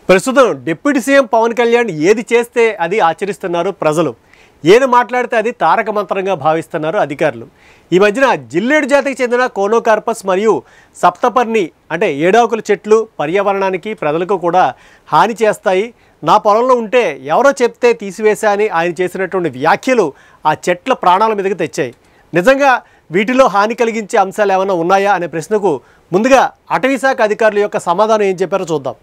ప్రస్తుతం deputy CM Pawan Kalyan ఏది చేస్తే అది ఆచరిస్తున్నారు ప్రజలు. ఏది మాట్లాడితే అది తారక మంత్రంగా భావిస్తున్నారు అధికారులు. ఈ మధ్యన జిల్లేడు జాతికి చెందిన కోనోకార్పస్ మరియు సప్తపర్ణి అంటే ఏడాకుల చెట్లు పర్యావరణానికి ప్రజలకు కూడా హాని చేస్తాయి, నా పొలంలో ఉంటే ఎవరో చెప్తే తీసివేశా అని ఆయన చేసినటువంటి వ్యాఖ్యలు ఆ చెట్ల ప్రాణాల మీదకి తెచ్చాయి. నిజంగా వీటిలో హాని కలిగించే అంశాలు ఏమైనా ఉన్నాయా అనే ప్రశ్నకు ముందుగా అటవీశాఖ అధికారుల యొక్క సమాధానం ఏం చెప్పారో చూద్దాం.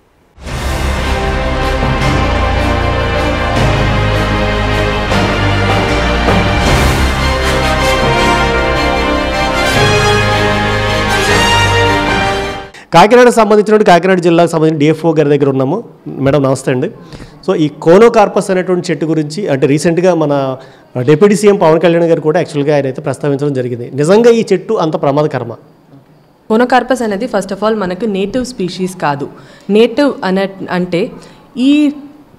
కాకినాడకు సంబంధించినటువంటి కాకినాడ జిల్లాకు సంబంధించిన డిఎఫ్ఓ గారి దగ్గర ఉన్నాము. మేడం నమస్తే అండి. సో ఈ కోనోకార్పస్ అనేటువంటి చెట్టు గురించి అంటే రీసెంట్గా మన డిప్యూటీ సీఎం పవన్ కళ్యాణ్ గారు కూడా యాక్చువల్గా ఆయన అయితే ప్రస్తావించడం జరిగింది. నిజంగా ఈ చెట్టు అంత ప్రమాదకరమా? కోనోకార్పస్ అనేది ఫస్ట్ ఆఫ్ ఆల్ మనకు నేటివ్ స్పీషీస్ కాదు. నేటివ్ అంటే ఈ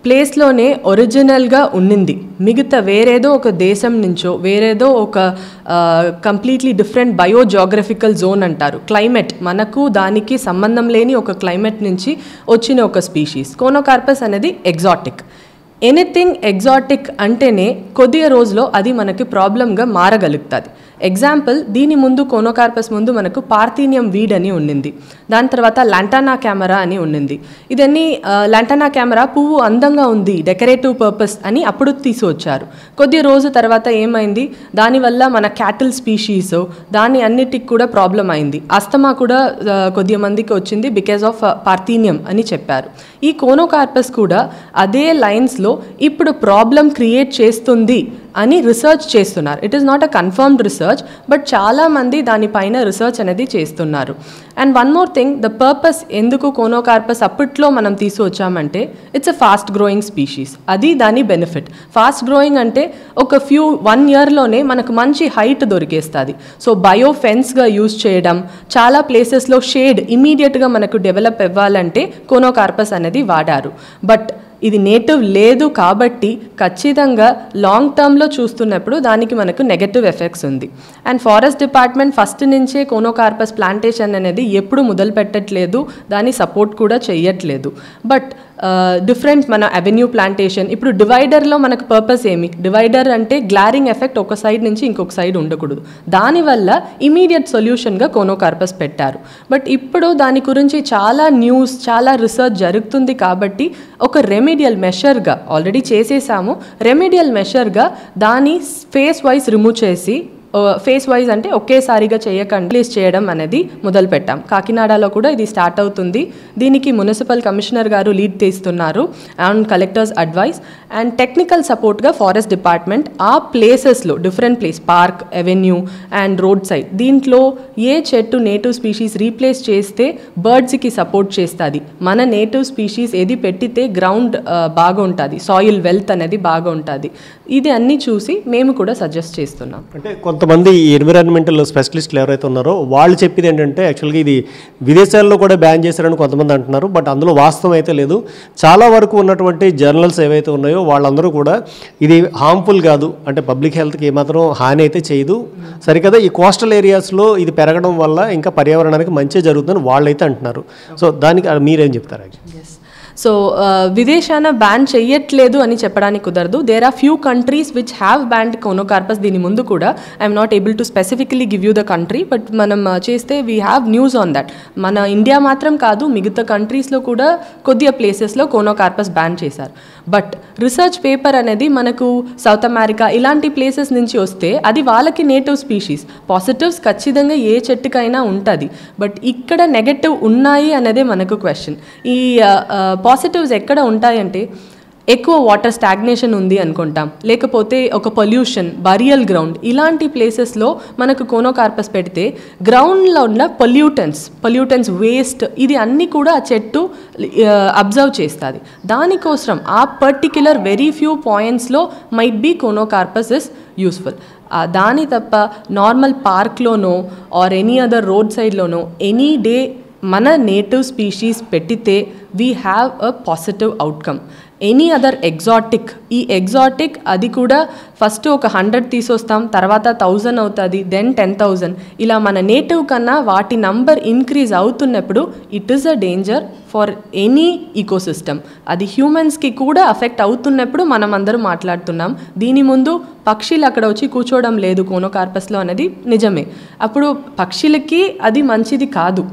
ప్లేస్లోనే ఒరిజినల్గా ఉండింది, మిగతా వేరేదో ఒక దేశం నుంచో వేరేదో ఒక కంప్లీట్లీ డిఫరెంట్ బయోజోగ్రఫికల్ జోన్ అంటారు, క్లైమేట్ మనకు దానికి సంబంధం లేని ఒక క్లైమేట్ నుంచి వచ్చిన ఒక స్పీషీస్. కోనోకార్పస్ అనేది ఎగ్జాటిక్. ఎనీథింగ్ ఎగ్జాటిక్ అంటేనే కొద్దిగా రోజులో అది మనకి ప్రాబ్లంగా మారగలుగుతుంది. ఎగ్జాంపుల్, దీని ముందు కోనోకార్పస్ ముందు మనకు పార్థీనియం వీడ్ అని ఉండింది, దాని తర్వాత లాంటానా కెమెరా అని ఉండింది. ఇదన్నీ లాంటానా కెమెరా పువ్వు అందంగా ఉంది, డెకరేటివ్ పర్పస్ అని అప్పుడు తీసుకొచ్చారు. కొద్ది రోజు తర్వాత ఏమైంది, దానివల్ల మన క్యాటిల్ స్పీషీస్ దాని అన్నిటికి కూడా ప్రాబ్లం అయింది. అస్తమా కూడా కొద్ది మందికి వచ్చింది బికాజ్ ఆఫ్ పార్థీనియం అని చెప్పారు. ఈ కోనోకార్పస్ కూడా అదే లైన్స్లో ఇప్పుడు ప్రాబ్లం క్రియేట్ చేస్తుంది అని రీసెర్చ్ చేస్తున్నారు. It is not a confirmed research, but చాలామంది దానిపైన రీసెర్చ్ అనేది చేస్తున్నారు. And one more thing, the purpose ఎందుకు కోనోకార్పస్ అప్పట్లో మనం తీసుకొచ్చామంటే it's a fast growing species. అది దాని బెనిఫిట్. ఫాస్ట్ గ్రోయింగ్ అంటే ఒక 1 ఇయర్లోనే మనకు మంచి హైట్ దొరికేస్తుంది. సో బయో ఫెన్స్గా యూజ్ చేయడం, చాలా ప్లేసెస్లో షేడ్ ఇమీడియట్గా మనకు డెవలప్ అవ్వాలంటే కోనోకార్పస్ అనేది వాడారు. బట్ ఇది నేటివ్ లేదు కాబట్టి ఖచ్చితంగా లాంగ్ టర్మ్లో చూస్తున్నప్పుడు దానికి మనకు నెగటివ్ ఎఫెక్ట్స్ ఉంది. అండ్ ఫారెస్ట్ డిపార్ట్మెంట్ ఫస్ట్ నుంచే కోనోకార్పస్ ప్లాంటేషన్ అనేది ఎప్పుడు మొదలు పెట్టట్లేదు, దాని సపోర్ట్ కూడా చేయట్లేదు. బట్ డిఫరెంట్ మన అవెన్యూ ప్లాంటేషన్, ఇప్పుడు డివైడర్లో మనకు పర్పస్ ఏమి, డివైడర్ అంటే గ్లారింగ్ ఎఫెక్ట్ ఒక సైడ్ నుంచి ఇంకొక సైడ్ ఉండకూడదు, దానివల్ల ఇమీడియట్ సొల్యూషన్గా కోనోకార్పస్ పెట్టారు. బట్ ఇప్పుడు దాని గురించి చాలా న్యూస్, చాలా రీసెర్చ్ జరుగుతుంది కాబట్టి ఒక రెమెడియల్ మెషర్గా ఆల్రెడీ చేసేసాము. రెమెడియల్ మెషర్గా దాన్ని ఫేస్ వైజ్ రిమూవ్ చేసి, ఫేస్ వైజ్ అంటే ఒకేసారిగా చేయకండి, రిలీజ్ చేయడం అనేది మొదలుపెట్టాం. కాకినాడలో కూడా ఇది స్టార్ట్ అవుతుంది. దీనికి మున్సిపల్ కమిషనర్ గారు లీడ్ తీస్తున్నారు and collectors advice and technical సపోర్ట్గా ఫారెస్ట్ డిపార్ట్మెంట్ ఆ ప్లేసెస్లో different place, park, avenue and road side, దీంట్లో ఏ చెట్టు నేటివ్ స్పీషీస్ రీప్లేస్ చేస్తే బర్డ్స్కి సపోర్ట్ చేస్తుంది, మన నేటివ్ స్పీషీస్ ఏది పెట్టితే గ్రౌండ్ బాగా ఉంటుంది, సాయిల్ వెల్త్ అనేది బాగా ఉంటుంది, ఇది అన్నీ చూసి మేము కూడా సజెస్ట్ చేస్తున్నాం. అంటే కొంతమంది ఎన్విరాన్మెంటల్ స్పెషలిస్టులు ఎవరైతే ఉన్నారో వాళ్ళు చెప్పేది ఏంటంటే యాక్చువల్గా ఇది విదేశాల్లో కూడా బ్యాన్ చేశారని కొంతమంది అంటున్నారు. బట్ అందులో వాస్తవం అయితే లేదు. చాలా వరకు ఉన్నటువంటి జర్నల్స్ ఏవైతే ఉన్నాయో వాళ్ళందరూ కూడా ఇది హార్మ్ఫుల్ కాదు, అంటే పబ్లిక్ హెల్త్కి ఏమాత్రం హాని అయితే చేయదు, సరికదా ఈ కోస్టల్ ఏరియాస్లో ఇది పెరగడం వల్ల ఇంకా పర్యావరణానికి మంచి జరుగుతుందని వాళ్ళైతే అంటున్నారు. సో దానికి మీరేం చెప్తారు? సో విదేశాన బ్యాన్ చెయ్యట్లేదు అని చెప్పడానికి కుదరదు. There are few countries which have banned conocarpus. దీని ముందు కూడా I'm not able to specifically give you the country, but మనం చేస్తే we have news on that. మన ఇండియా మాత్రం కాదు, మిగతా కంట్రీస్లో కూడా కొద్దిగా ప్లేసెస్లో కోనోకార్పస్ బ్యాన్ చేశారు. బట్ రీసెర్చ్ పేపర్ అనేది మనకు సౌత్ అమెరికా ఇలాంటి ప్లేసెస్ నుంచి వస్తే అది వాళ్ళకి నేటివ్ స్పీషీస్. పాజిటివ్స్ ఖచ్చితంగా ఏ చెట్టుకైనా ఉంటుంది, బట్ ఇక్కడ నెగటివ్ ఉన్నాయి అనేదే మనకు క్వశ్చన్. ఈ పాజిటివ్స్ ఎక్కడ ఉంటాయంటే ఎక్కువ వాటర్ స్టాగ్నేషన్ ఉంది అనుకుంటాం, లేకపోతే ఒక పొల్యూషన్, బరియల్ గ్రౌండ్, ఇలాంటి ప్లేసెస్లో మనకు కోనోకార్పస్ పెడితే గ్రౌండ్లో ఉన్న పొల్యూటెన్స్ వేస్ట్ ఇది అన్నీ కూడా ఆ చెట్టు అబ్జర్వ్ చేస్తుంది. దానికోసం ఆ పర్టిక్యులర్ వెరీ ఫ్యూ పాయింట్స్లో might be conocarpus is useful. దాని తప్ప నార్మల్ పార్క్లోనో ఆర్ ఎనీ అదర్ రోడ్ సైడ్లోనో ఎనీ డే మన నేటివ్ స్పీషీస్ పెట్టితే we have a positive outcome. Any other exotic, ఈ ఎగ్జాటిక్ అది కూడా ఫస్ట్ ఒక 100 తీసొస్తాం, తర్వాత 1000 అవుతుంది, దెన్ 10,000. ఇలా మన నేటివ్ కన్నా వాటి నంబర్ ఇంక్రీజ్ అవుతున్నప్పుడు it is a danger for any ecosystem. అది హ్యూమన్స్కి కూడా అఫెక్ట్ అవుతున్నప్పుడు మనం అందరం మాట్లాడుతున్నాం. దీని ముందు పక్షులు అక్కడ వచ్చి కూర్చోవడం లేదు కోనోకార్పస్లో అనేది నిజమే. అప్పుడు పక్షులకి అది మంచిది కాదు,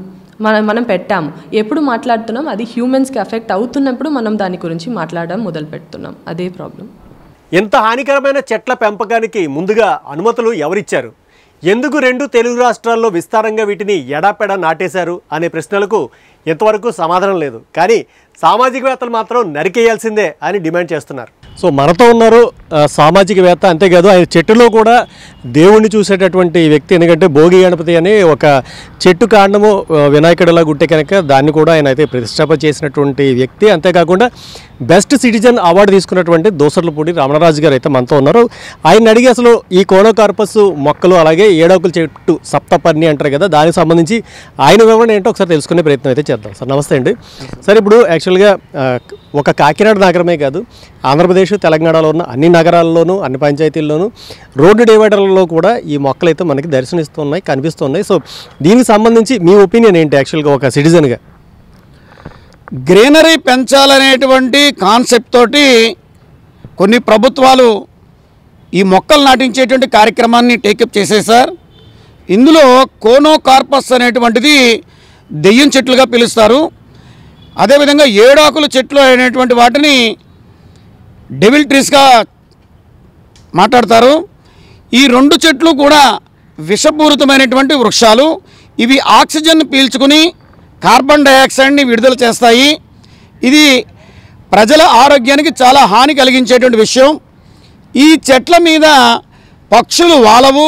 మనం పెట్టాము. ఎప్పుడు మాట్లాడుతున్నాం అది హ్యూమన్స్కి అఫెక్ట్ అవుతున్నప్పుడు మనం దాని గురించి మాట్లాడడం మొదలు పెడుతున్నాం. అదే ప్రాబ్లం. ఎంత హానికరమైన చెట్ల పెంపకానికి ముందుగా అనుమతులు ఎవరిచ్చారు? ఎందుకు 2 తెలుగు రాష్ట్రాల్లో విస్తారంగా వీటిని ఎడాపెడా నాటేశారు అనే ప్రశ్నలకు ఎంతవరకు సమాధానం లేదు. కానీ సామాజికవేత్తలు మాత్రం నరికేయాల్సిందే అని డిమాండ్ చేస్తున్నారు. సో మనతో ఉన్నారు సామాజికవేత్త, అంతేకాదు ఆయన చెట్టులో కూడా దేవుణ్ణి చూసేటటువంటి వ్యక్తి. ఎందుకంటే భోగి గణపతి అని ఒక చెట్టు కాండము వినాయకుడిలా గుట్టే కనుక దాన్ని కూడా ఆయన అయితే ప్రతిష్టాపన చేసినటువంటి వ్యక్తి. అంతేకాకుండా బెస్ట్ సిటిజన్ అవార్డు తీసుకున్నటువంటి దోసర్లపూడి రమణరాజు గారు అయితే మనతో ఉన్నారు. ఆయన అడిగి అసలు ఈ కోనోకార్పస్ మొక్కలు అలాగే ఏడాకుల చెట్టు సప్తపర్ణి అంటారు కదా, దానికి సంబంధించి ఆయన వివరణ ఏంటో ఒకసారి తెలుసుకునే ప్రయత్నం అయితే చేద్దాం. సార్ నమస్తే అండి. సార్ ఇప్పుడు యాక్చువల్గా ఒక కాకినాడ నగరమే కాదు, ఆంధ్రప్రదేశ్ తెలంగాణలో ఉన్న అన్ని నగరాల్లోనూ అన్ని పంచాయతీల్లోనూ రోడ్డు డివైడర్లలో కూడా ఈ మొక్కలు అయితే మనకి దర్శనమిస్తున్నాయి, కనిపిస్తున్నాయి. సో దీనికి సంబంధించి మీ ఒపీనియన్ ఏంటి యాక్చువల్గా ఒక సిటిజన్గా? గ్రీనరీ పెంచాలనేటువంటి కాన్సెప్ట్ తోటి కొన్ని ప్రభుత్వాలు ఈ మొక్కలు నాటించేటువంటి కార్యక్రమాన్ని టేకప్ చేశాయి సార్. ఇందులో కోనోకార్పస్ అనేటువంటిది దెయ్యం చెట్లుగా పిలుస్తారు. అదేవిధంగా ఏడాకుల చెట్లు అనేటువంటి వాటిని డెవిల్ ట్రీస్గా మాట్లాడతారు. ఈ 2 చెట్లు కూడా విషపూరితమైనటువంటి వృక్షాలు. ఇవి ఆక్సిజన్ పీల్చుకుని కార్బన్ డైఆక్సైడ్ని విడుదల చేస్తాయి. ఇది ప్రజల ఆరోగ్యానికి చాలా హాని కలిగించేటువంటి విషయం. ఈ చెట్ల మీద పక్షులు వాలవు,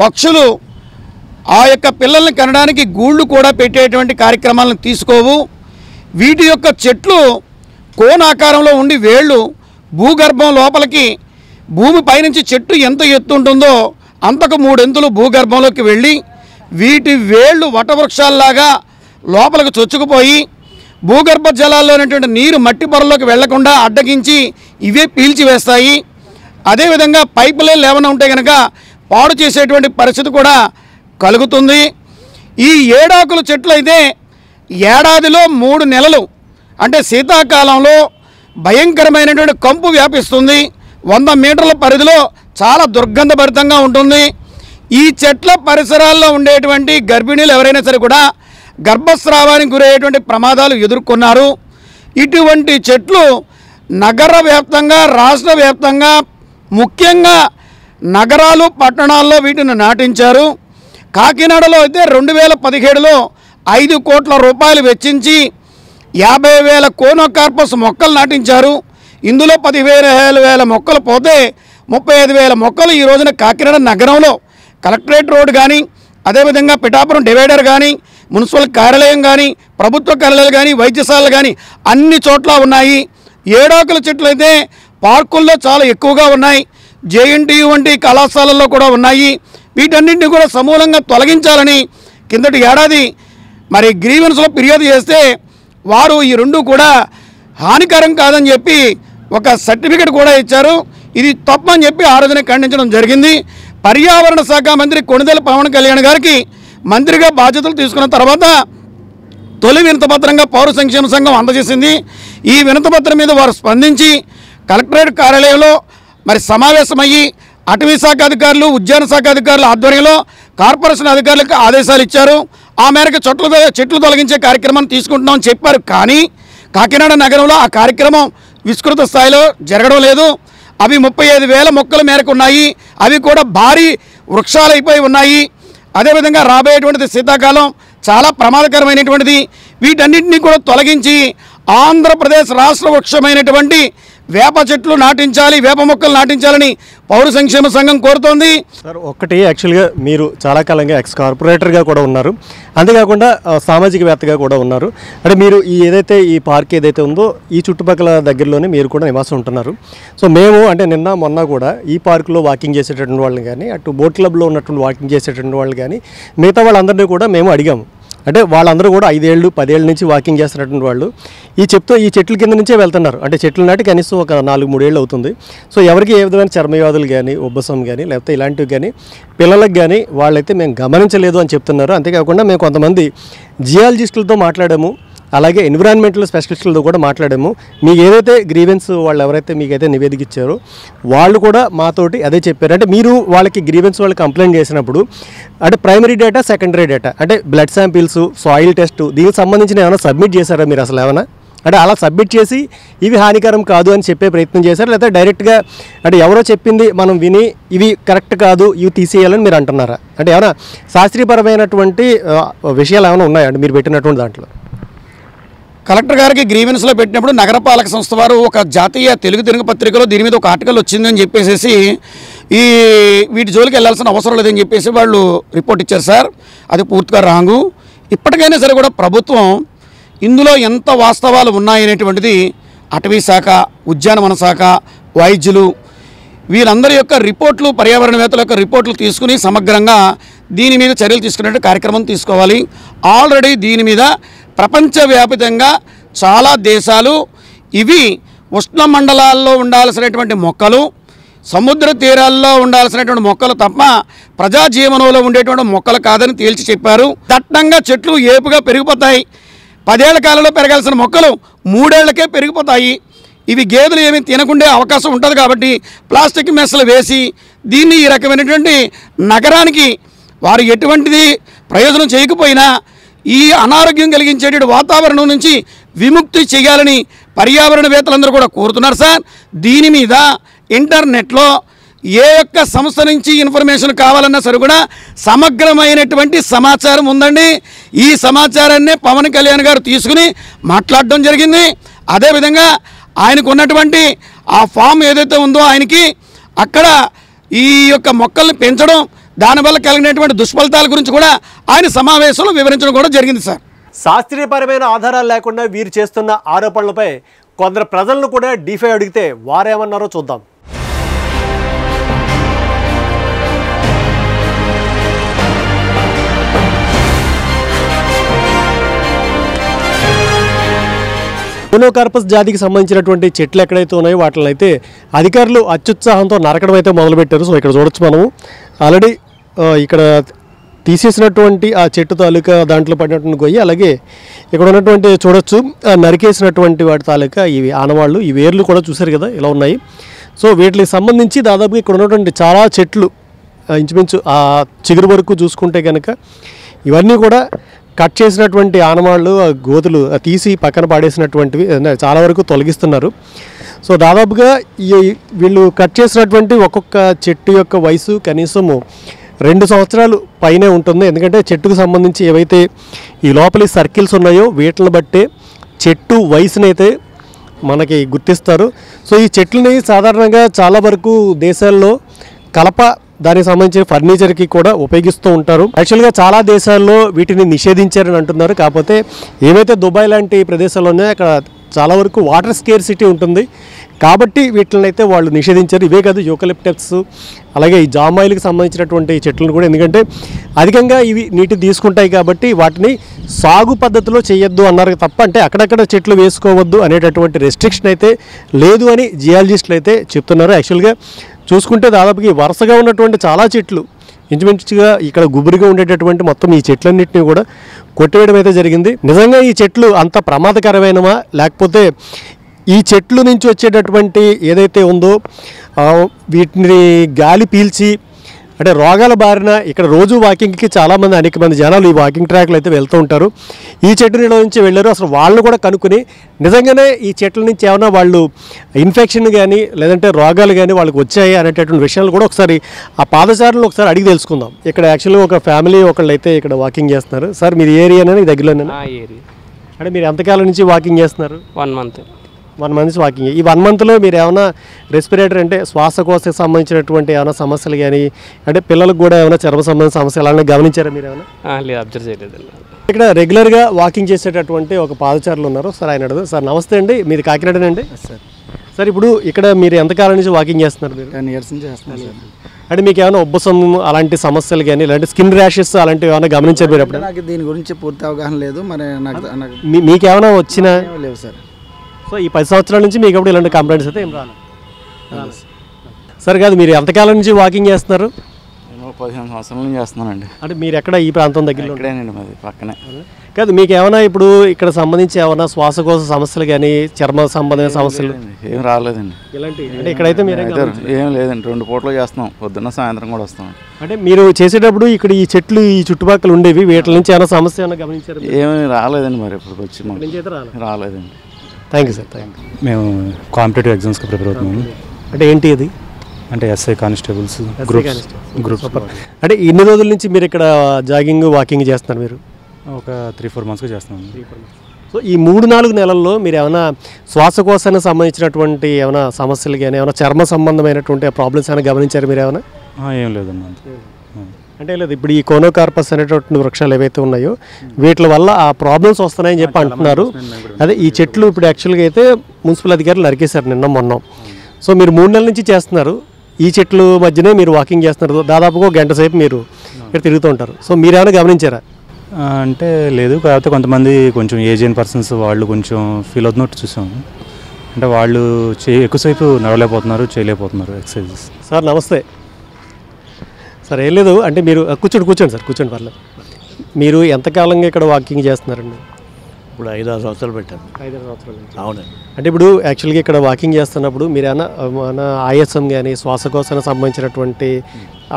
పక్షులు ఆ యొక్క పిల్లల్ని కనడానికి గూళ్ళు కూడా పెట్టేటువంటి కార్యక్రమాలను తీసుకోవు. వీటి యొక్క చెట్లు కోన్ ఆకారంలో ఉండి వేళ్ళు భూగర్భం లోపలికి, భూమి పైనుంచి చెట్టు ఎంత ఎత్తు ఉంటుందో అంతకు 3 అంతులు భూగర్భంలోకి వెళ్ళి వీటి వేళ్ళు వటవృక్షాల్లాగా లోపలికి చొచ్చుకుపోయి భూగర్భ జలాల్లో ఉన్నటువంటి నీరు మట్టి పొరలోకి వెళ్లకుండా అడ్డగించి ఇవే పీల్చివేస్తాయి. అదేవిధంగా పైపులే లేవన ఉంటే కనుక పాడు చేసేటువంటి పరిస్థితి కూడా కలుగుతుంది. ఈ ఏడాకుల చెట్లు అయితే ఏడాదిలో 3 నెలలు అంటే శీతాకాలంలో భయంకరమైనటువంటి కంపు వ్యాపిస్తుంది. 100 మీటర్ల పరిధిలో చాలా దుర్గంధభరితంగా ఉంటుంది. ఈ చెట్ల పరిసరాల్లో ఉండేటువంటి గర్భిణీలు ఎవరైనా సరే కూడా గర్భస్రావానికి గురయ్యేటువంటి ప్రమాదాలు ఎదుర్కొన్నారు. ఇటువంటి చెట్లు నగర వ్యాప్తంగా, రాష్ట్ర వ్యాప్తంగా, ముఖ్యంగా నగరాలు పట్టణాల్లో వీటిని నాటించారు. కాకినాడలో అయితే 2017లో 5 కోట్ల రూపాయలు వెచ్చించి 50,000 కోనోకార్పస్ మొక్కలు నాటించారు. ఇందులో 15,000 మొక్కలు పోతే 35,000 మొక్కలు ఈ రోజున కాకినాడ నగరంలో కలెక్టరేట్ రోడ్ కానీ, అదేవిధంగా పిఠాపురం డివైడర్ కానీ, మున్సిపల్ కార్యాలయం కానీ, ప్రభుత్వ కార్యాలయాలు కానీ, వైద్యశాలలు కానీ అన్ని చోట్ల ఉన్నాయి. ఏడాకుల చెట్లు అయితే పార్కుల్లో చాలా ఎక్కువగా ఉన్నాయి. జేఎన్టీయు వంటి కళాశాలల్లో కూడా ఉన్నాయి. వీటన్నింటినీ కూడా సమూలంగా తొలగించాలని కిందటి ఏడాది మరి గ్రీవెన్స్లో ఫిర్యాదు చేస్తే వారు ఈ 2 కూడా హానికరం కాదని చెప్పి ఒక సర్టిఫికెట్ కూడా ఇచ్చారు. ఇది తప్పని చెప్పి ఆ రోజునే ఖండించడం జరిగింది. పర్యావరణ శాఖ మంత్రి కొణిదెల పవన్ కళ్యాణ్ గారికి మంత్రిగా బాధ్యతలు తీసుకున్న తర్వాత తొలి వినతిపత్రంగా పౌర సంక్షేమ సంఘం అందజేసింది. ఈ వినతిపత్రం మీద వారు స్పందించి కలెక్టరేట్ కార్యాలయంలో మరి సమావేశమయ్యి అటవీ శాఖ అధికారులు, ఉద్యాన శాఖ అధికారుల ఆధ్వర్యంలో కార్పొరేషన్ అధికారులకు ఆదేశాలు ఇచ్చారు. ఆ మేరకు చెట్లు తొలగించే కార్యక్రమాన్ని తీసుకుంటున్నామని చెప్పారు. కానీ కాకినాడ నగరంలో ఆ కార్యక్రమం విస్తృత స్థాయిలో జరగడం లేదు. అవి 35,000 మొక్కల మేరకు ఉన్నాయి. అవి కూడా భారీ వృక్షాలైపోయి ఉన్నాయి. అదేవిధంగా రాబోయేటువంటిది శీతాకాలం చాలా ప్రమాదకరమైనటువంటిది. వీటన్నింటినీ కూడా తొలగించి ఆంధ్రప్రదేశ్ రాష్ట్ర వృక్షమైనటువంటి వేప చెట్లు నాటించాలి, వేప మొక్కలు నాటించాలని పౌర సంక్షేమ సంఘం కోరుతోంది. సార్ ఒకటి యాక్చువల్గా మీరు చాలా కాలంగా ఎక్స్ కార్పొరేటర్గా కూడా ఉన్నారు, అంతేకాకుండా సామాజికవేత్తగా కూడా ఉన్నారు. అంటే మీరు ఏదైతే ఈ పార్క్ ఏదైతే ఉందో ఈ చుట్టుపక్కల దగ్గరలోనే మీరు కూడా నివాసం ఉంటున్నారు. సో మేము అంటే నిన్న మొన్న కూడా ఈ పార్కులో వాకింగ్ చేసేటటువంటి వాళ్ళని కానీ, అటు బోట్ క్లబ్లో ఉన్నటువంటి వాకింగ్ చేసేటటువంటి వాళ్ళు కానీ మిగతా వాళ్ళందరినీ కూడా మేము అడిగాము. అంటే వాళ్ళందరూ కూడా 5 ఏళ్ళు 10 ఏళ్ళ నుంచి వాకింగ్ చేస్తున్నటువంటి వాళ్ళు ఈ చెట్ల కింద నుంచే వెళ్తున్నారు. అంటే చెట్లు నాటి కనీసం ఒక 4-3 ఏళ్ళు అవుతుంది. సో ఎవరికి ఏ విధమైన చర్మవ్యాధులు కానీ ఉబ్బసం కానీ లేకపోతే ఇలాంటివి కానీ పిల్లలకు కానీ వాళ్ళైతే మేము గమనించలేదు అని చెప్తున్నారు. అంతేకాకుండా మేము కొంతమంది జియాలజిస్టులతో మాట్లాడాము, అలాగే ఎన్విరాన్మెంటల్ స్పెషలిస్టులతో కూడా మాట్లాడాము. మీకు ఏదైతే గ్రీవెన్స్ వాళ్ళు ఎవరైతే మీకైతే నివేదిక ఇచ్చారో వాళ్ళు కూడా మాతోటి అదే చెప్పారు. అంటే మీరు వాళ్ళకి గ్రీవెన్స్ వాళ్ళు కంప్లైంట్ చేసినప్పుడు అంటే ప్రైమరీ డేటా సెకండరీ డేటా అంటే బ్లడ్ శాంపిల్స్ సాయిల్ టెస్ట్ దీనికి సంబంధించిన ఏమైనా సబ్మిట్ చేశారా మీరు అసలు ఏమైనా? అంటే అలా సబ్మిట్ చేసి ఇవి హానికరం కాదు అని చెప్పే ప్రయత్నం చేశారు, లేకపోతే డైరెక్ట్గా అంటే ఎవరో చెప్పింది మనం విని ఇవి కరెక్ట్ కాదు ఇవి తీసేయాలని మీరు అంటున్నారా? అంటే ఏమైనా శాస్త్రీయపరమైనటువంటి విషయాలు ఏమైనా ఉన్నాయా అంటే మీరు పెట్టినటువంటి దాంట్లో? కలెక్టర్ గారికి గ్రీవెన్స్లో పెట్టినప్పుడు నగరపాలక సంస్థ వారు ఒక జాతీయ తెలుగు పత్రికలో దీని మీద ఒక ఆర్టికల్ వచ్చిందని చెప్పేసి వీటి జోలికి వెళ్ళాల్సిన అవసరం లేదని చెప్పేసి వాళ్ళు రిపోర్ట్ ఇచ్చారు సార్. అది పూర్తిగా రాంగు. ఇప్పటికైనా సరే కూడా ప్రభుత్వం ఇందులో ఎంత వాస్తవాలు ఉన్నాయనేటువంటిది అటవీ శాఖ, ఉద్యానవన శాఖ, వైద్యులు వీరందరి యొక్క రిపోర్ట్లు, పర్యావరణవేత్తల యొక్క రిపోర్ట్లు తీసుకుని సమగ్రంగా దీని మీద చర్యలు తీసుకునే కార్యక్రమం తీసుకోవాలి. ఆల్రెడీ దీని మీద ప్రపంచవ్యాప్తంగా చాలా దేశాలు ఇవి ఉష్ణ మండలాల్లో ఉండాల్సినటువంటి మొక్కలు, సముద్ర తీరాల్లో ఉండాల్సినటువంటి మొక్కలు తప్ప ప్రజాజీవనంలో ఉండేటువంటి మొక్కలు కాదని తేల్చి చెప్పారు. దట్టంగా చెట్లు ఏపుగా పెరిగిపోతాయి. 10 ఏళ్ల కాలంలో పెరగాల్సిన మొక్కలు 3 ఏళ్లకే పెరిగిపోతాయి. ఇవి గేదెలు ఏమీ తినకుండే అవకాశం ఉంటుంది కాబట్టి ప్లాస్టిక్ మెస్లు వేసి దీన్ని ఈ రకమైనటువంటి నగరానికి వారు ఎటువంటిది ప్రయోజనం చేయకపోయినా ఈ అనారోగ్యం కలిగించేటువంటి వాతావరణం నుంచి విముక్తి చేయాలని పర్యావరణవేత్తలందరూ కూడా కోరుతున్నారు సార్. దీని మీద ఇంటర్నెట్లో ఏ ఒక్క సంస్థ నుంచి ఇన్ఫర్మేషన్ కావాలన్నా సరే కూడా సమగ్రమైనటువంటి సమాచారం ఉందండి. ఈ సమాచారాన్ని పవన్ కళ్యాణ్ గారు తీసుకుని మాట్లాడడం జరిగింది. అదేవిధంగా ఆయనకు ఉన్నటువంటి ఆ ఫామ్ ఏదైతే ఉందో ఆయనకి అక్కడ ఈ యొక్క మొక్కల్ని పెంచడం దానివల్ల కలిగినటువంటి దుష్ఫలితాల గురించి కూడా ఆయన సమావేశంలో వివరించడం కూడా జరిగింది సార్. శాస్త్రీయపరమైన ఆధారాలు లేకుండా వీరు చేస్తున్న ఆరోపణలపై కొందరు ప్రజలను కూడా డీఫై అడిగితే వారేమన్నారో చూద్దాం. కోనోకార్పస్ జాతికి సంబంధించినటువంటి చెట్లు ఎక్కడైతే ఉన్నాయో వాటిని అయితే అధికారులు అత్యుత్సాహంతో నరకడం అయితే మొదలుపెట్టారు. సో ఇక్కడ చూడొచ్చు మనము ఆల్రెడీ ఇక్కడ తీసేసినటువంటి ఆ చెట్టు తాలూకా దాంట్లో పడినటువంటి గొయ్యి, అలాగే ఇక్కడ ఉన్నటువంటి చూడొచ్చు నరికేసినటువంటి వాటి తాలూకా ఇవి ఆనవాళ్ళు, ఈ వేర్లు కూడా చూసారు కదా ఇలా ఉన్నాయి. సో వీటికి సంబంధించి దాదాపుగా ఇక్కడ ఉన్నటువంటి చాలా చెట్లు ఇంచుమించు ఆ చిగురు వరకు చూసుకుంటే కనుక ఇవన్నీ కూడా కట్ చేసినటువంటి ఆనవాళ్ళు, గోతులు తీసి పక్కన పాడేసినటువంటివి చాలా వరకు తొలగిస్తున్నారు. సో దాదాపుగా వీళ్ళు కట్ చేసినటువంటి ఒక్కొక్క చెట్టు యొక్క వయసు కనీసము 2 సంవత్సరాలు పైనే ఉంటుంది. ఎందుకంటే చెట్టుకు సంబంధించి ఏవైతే ఈ లోపలి సర్కిల్స్ ఉన్నాయో వీటిని బట్టే చెట్టు వయసునైతే మనకి గుర్తిస్తారు. సో ఈ చెట్లని సాధారణంగా చాలా వరకు దేశాల్లో కలప దానికి సంబంధించిన ఫర్నిచర్కి కూడా ఉపయోగిస్తూ ఉంటారు. యాక్చువల్గా చాలా దేశాల్లో వీటిని నిషేధించారని అంటున్నారు. కాకపోతే ఏవైతే దుబాయ్ లాంటి ప్రదేశాలు ఉన్నాయో అక్కడ చాలా వరకు వాటర్ స్కేర్సిటీ ఉంటుంది కాబట్టి వీటిని అయితే వాళ్ళు నిషేధించారు. ఇవే కాదు యూకలిప్టస్ అలాగే ఈ జామాయిల్కి సంబంధించినటువంటి చెట్లను కూడా, ఎందుకంటే అధికంగా ఇవి నీటి తీసుకుంటాయి కాబట్టి వాటిని సాగు పద్ధతిలో చేయొద్దు అన్నారు తప్ప అంటే అక్కడక్కడ చెట్లు వేసుకోవద్దు అనేటటువంటి రెస్ట్రిక్షన్ అయితే లేదు అని జియాలజిస్టులు అయితే చెప్తున్నారు. యాక్చువల్గా చూసుకుంటే దాదాపుకి వరుసగా ఉన్నటువంటి చాలా చెట్లు ఇంచుమించుగా ఇక్కడ గుబురుగా ఉండేటటువంటి మొత్తం ఈ చెట్లన్నింటినీ కూడా కొట్టివేయడం అయితే జరిగింది. నిజంగా ఈ చెట్లు అంత ప్రమాదకరమైనవా లేకపోతే ఈ చెట్లు నుంచి వచ్చేటటువంటి ఏదైతే ఉందో వీటిని గాలి పీల్చి అంటే రోగాల బారిన ఇక్కడ రోజు వాకింగ్కి చాలామంది అనేక మంది జనాలు ఈ వాకింగ్ ట్రాక్లు అయితే వెళ్తూ ఉంటారు. ఈ చెట్టు నీళ్ళ నుంచి వెళ్ళారు. అసలు వాళ్ళు కూడా కనుక్కుని నిజంగానే ఈ చెట్ల నుంచి ఏమైనా వాళ్ళు ఇన్ఫెక్షన్ కానీ లేదంటే రోగాలు కానీ వాళ్ళకి వచ్చాయి అనేటటువంటి విషయాలు కూడా ఒకసారి ఆ పాదచారులను ఒకసారి అడిగి తెలుసుకుందాం. ఇక్కడ యాక్చువల్గా ఒక ఫ్యామిలీ ఒకళ్ళు అయితే ఇక్కడ వాకింగ్ చేస్తున్నారు. సార్ మీరు ఏరియానా ఈ దగ్గరలోనే? అంటే మీరు ఎంతకాలం నుంచి వాకింగ్ చేస్తున్నారు? 1 month. 1 month walking. ఈ 1 monthలో మీరు ఏమైనా రెస్పిరేటరీ అంటే శ్వాసకోశకు సంబంధించినటువంటి ఏమైనా సమస్యలు కానీ అంటే పిల్లలకు కూడా ఏమైనా చర్మ సంబంధించిన సమస్యలు అలానే గమనించారా మీరు ఏమైనా? లేదు, అబ్జర్వ్ చేయలేదు. ఇక్కడ రెగ్యులర్గా వాకింగ్ చేసేటటువంటి ఒక పాదచారులు ఉన్నారు. సార్ ఆయన అడుగు. సార్ నమస్తే అండి, మీది కాకినాడనండి? సార్ సార్ ఇప్పుడు ఇక్కడ మీరు ఎంతకాలం నుంచి వాకింగ్ చేస్తున్నారు? మీరు 10 years నుంచి చేస్తున్నారు సార్. అంటే మీకు ఏమైనా ఉబ్బసం అలాంటి సమస్యలు కానీ ఇలాంటి స్కిన్ ర్యాషెస్ అలాంటివి ఏమైనా గమనించారు మీరు ఎప్పుడు? నాకు దీని గురించి పూర్తి అవగాహన లేదు, మరి నాకు మీకేమైనా వచ్చినా లేవు సార్. సో ఈ 10 సంవత్సరాల నుంచి మీకు ఎప్పుడు ఇలాంటి కంప్లైంట్స్ అయితే ఏం రాలేదు సార్? కాదు, మీరు ఎంతకాలం నుంచి వాకింగ్ చేస్తున్నారు? నేను 15 సంవత్సరాల నుంచి చేస్తున్నానండి. అంటే మీరు ఎక్కడ ఈ ప్రాంతం దగ్గరలో? ఇక్కడేనండి, మాది పక్కనే. కాదు, మీకు ఏమైనా ఇప్పుడు ఇక్కడ సంబంధించి ఏమైనా శ్వాసకోశ సమస్యలు కానీ చర్మ సంబంధమైన సమస్యలు ఏం రాలేదండి. ఇలాంటి అంటే ఇక్కడైతే మీరే ఏం లేదండి, 2 పూటలు చేస్తున్నాం, పొద్దున్న సాయంత్రం కూడా వస్తాం. అంటే మీరు చేసేటప్పుడు ఇక్కడ ఈ చెట్లు ఈ చుట్టుపక్కల ఉండేవి, వీటి నుంచి ఏమైనా సమస్య ఏమైనా గమనించారు? ఏమీ రాలేదండి, మరి ఇప్పుడు వచ్చి రాలేదండి. Thank you sir, thank you. మేము కాంపిటేటివ్ ఎగ్జామ్స్కి ప్రిపేర్ అవుతున్నాము. అంటే ఏంటి అది? అంటే ఎస్ఐ కానిస్టేబుల్స్ గ్రూప్స్. అంటే ఇన్ని రోజుల నుంచి మీరు ఇక్కడ జాగింగ్ వాకింగ్ చేస్తున్నారు? మీరు ఒక 3-4 మంత్స్గా చేస్తున్నాము. సో ఈ 3-4 నెలల్లో మీరు ఏమైనా శ్వాసకోశానికి సంబంధించినటువంటి ఏమైనా సమస్యలు కానీ ఏమైనా చర్మ సంబంధమైనటువంటి ప్రాబ్లమ్స్ ఏమైనా గమనించారు మీరు ఏమైనా? ఏం లేదమ్మా. అంటే లేదు, ఇప్పుడు ఈ కోనోకార్పస్ అనేటువంటి వృక్షాలు ఏవైతే ఉన్నాయో వీటి వల్ల ఆ ప్రాబ్లమ్స్ వస్తున్నాయని చెప్పి అంటున్నారు. అదే ఈ చెట్లు ఇప్పుడు యాక్చువల్గా అయితే మున్సిపల్ అధికారులు నరికేశారు నిన్న మొన్న. సో మీరు 3 నెలల నుంచి చేస్తున్నారు, ఈ చెట్లు మధ్యనే మీరు వాకింగ్ చేస్తున్నారు, దాదాపుగా 1 గంట సేపు మీరు ఇక్కడ తిరుగుతూ ఉంటారు. సో మీరు ఏమైనా గమనించారా? అంటే లేదు, కాకపోతే కొంతమంది కొంచెం ఏజ్డ్ పర్సన్స్ వాళ్ళు కొంచెం ఫీల్ అవుతున్నట్టు చూసాము. అంటే వాళ్ళు ఎక్కువసేపు నడవలేకపోతున్నారు, చేయలేకపోతున్నారు ఎక్సర్సైజెస్. సార్ నమస్తే సార్. ఏం లేదు, అంటే మీరు కూర్చోండి సార్, కూర్చోండి పర్లేదు. మీరు ఎంతకాలంగా ఇక్కడ వాకింగ్ చేస్తున్నారండి? ఇప్పుడు 5-6 సంవత్సరాలు పెట్టాను. 5-6 సంవత్సరాలు నుంచి. అవునండి. అంటే ఇప్పుడు యాక్చువల్గా ఇక్కడ వాకింగ్ చేస్తున్నప్పుడు మీరు ఏమైనా ఆయాసం కానీ శ్వాసకోశానికి సంబంధించినటువంటి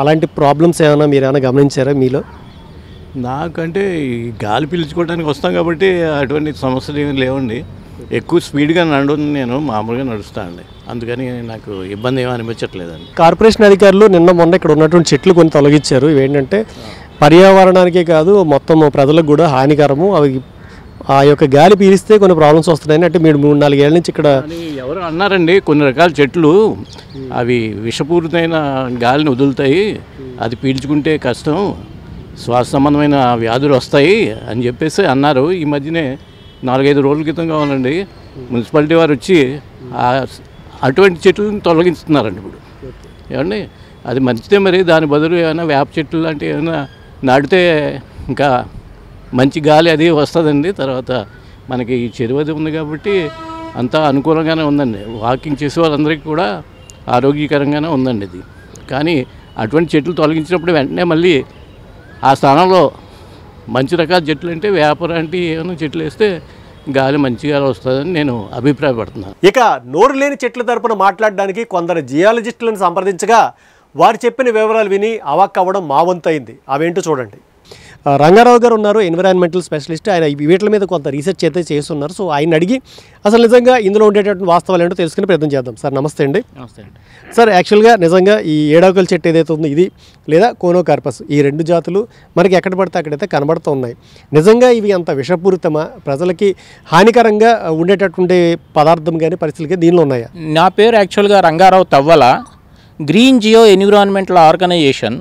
అలాంటి ప్రాబ్లమ్స్ ఏమైనా మీరు ఏమైనా గమనించారా మీలో? నాకంటే ఈ గాలి పీల్చుకోవడానికి వస్తాం కాబట్టి అటువంటి సమస్యలు ఏమి లేవండి. ఎక్కువ స్పీడ్గా నడవను, నేను మామూలుగా నడుస్తానండి, అందుకని నాకు ఇబ్బంది ఏమీ అనిపించట్లేదండి. కార్పొరేషన్ అధికారులు నిన్న మొన్న ఇక్కడ ఉన్నటువంటి చెట్లు కొన్ని తొలగించారు. ఇవేంటంటే పర్యావరణానికే కాదు మొత్తం ప్రజలకు కూడా హానికరము, అవి ఆ యొక్క గాలి పీలిస్తే కొన్ని ప్రాబ్లమ్స్ వస్తున్నాయని. అంటే మీరు 3-4 ఏళ్ళ నుంచి ఇక్కడ ఎవరు అన్నారండి, కొన్ని రకాల చెట్లు అవి విషపూరితమైన గాలిని వదులుతాయి, అది పీల్చుకుంటే కష్టం, శ్వాస సంబంధమైన వ్యాధులు వస్తాయి అని చెప్పేసి అన్నారు. ఈ మధ్యనే 4-5 రోజుల క్రితం కావాలండి మున్సిపాలిటీ వారు వచ్చి అటువంటి చెట్లను తొలగిస్తున్నారండి ఇప్పుడు. ఏమండి అది మంచిదే, మరి దాని బదులు ఏమైనా వేప చెట్లు లాంటివి ఏమైనా నాటితే ఇంకా మంచి గాలి అది వస్తుందండి. తర్వాత మనకి ఈ చెరువు అది ఉంది కాబట్టి అంతా అనుకూలంగానే ఉందండి, వాకింగ్ చేసే వాళ్ళందరికీ కూడా ఆరోగ్యకరంగానే ఉందండి ఇది. కానీ అటువంటి చెట్లు తొలగించినప్పుడు వెంటనే మళ్ళీ ఆ స్థానంలో మంచి రకాల చెట్లు అంటే వేప లాంటి ఏమైనా చెట్లు వేస్తే గాలి మంచిగా వస్తుందని నేను అభిప్రాయపడుతున్నాను. ఇక నోరు లేని చెట్ల తరపున మాట్లాడడానికి కొందరు జియాలజిస్టులను సంప్రదించగా వారు చెప్పిన వివరాలు విని అవాక్ అవ్వడం మా వంతు అయింది. అవేంటో చూడండి. రంగారావు గారు ఉన్నారు, ఎన్విరాన్మెంటల్ స్పెషలిస్ట్. ఆయన వీటి మీద కొంత రీసెర్చ్ అయితే చేస్తున్నారు. సో ఆయన అడిగి అసలు నిజంగా ఇందులో ఉండేటటువంటి వాస్తవాలు ఏంటో తెలుసుకునే ప్రయత్నం చేద్దాం. సార్ నమస్తే అండి. నమస్తే అండి సార్. యాక్చువల్గా నిజంగా ఈ ఏడాకుల చెట్టు ఏదైతే ఉందో ఇది లేదా కోనోకార్పస్, ఈ 2 జాతులు మనకి ఎక్కడ పడితే అక్కడైతే కనబడుతూ ఉన్నాయి. నిజంగా ఇవి అంత విషపూరితమా, ప్రజలకి హానికరంగా ఉండేటటువంటి పదార్థం కానీ పరిస్థితులు కానీ దీనిలో ఉన్నాయా? నా పేరు యాక్చువల్గా Rangarao Tavvala. Green geo environmental organization